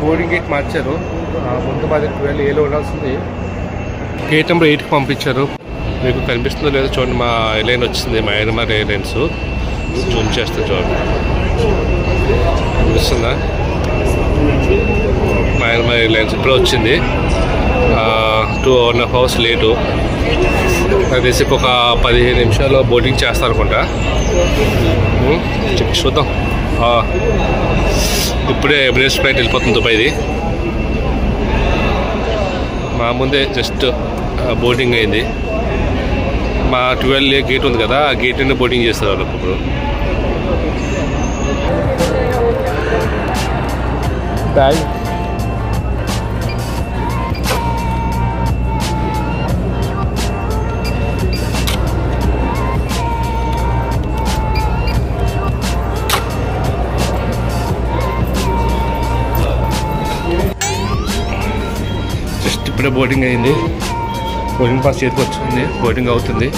Boarding gate మార్చారు. ముందు మాది 12Aలో ఉండాల్సింది గేట్ నెంబర్ 8కి పంపించారు. మీకు కనిపిస్తుందో లేదో చూడండి, మా ఎయిర్లైన్ వచ్చింది, మయన్మార్ ఎయిర్లైన్స్. జూమ్ చేస్తే చూడండి, కనిపిస్తుందా? మయన్మార్ ఎయిర్లైన్స్ ఇప్పుడు వచ్చింది. 2.5 hours లేటు. నాకు తెలిసి ఒక 15 నిమిషాల్లో బోర్డింగ్ చేస్తాను అనుకుంటా. చూద్దాం. ఇప్పుడే ఎమిరేట్స్ ఫ్లైట్ వెళ్ళిపోతుంది దుబాయ్ది. మా ముందే జస్ట్ బోర్డింగ్ అయింది. మా 12A గేట్ ఉంది కదా, ఆ గేట్ నుండి బోర్డింగ్ చేస్తారు వాళ్ళకి ఇప్పుడు. బ్యాగ్ జస్ట్ ఇప్పుడే బోర్డింగ్ అయింది. బోర్డింగ్ పాస్ చేతికి వచ్చింది, బోర్డింగ్ అవుతుంది.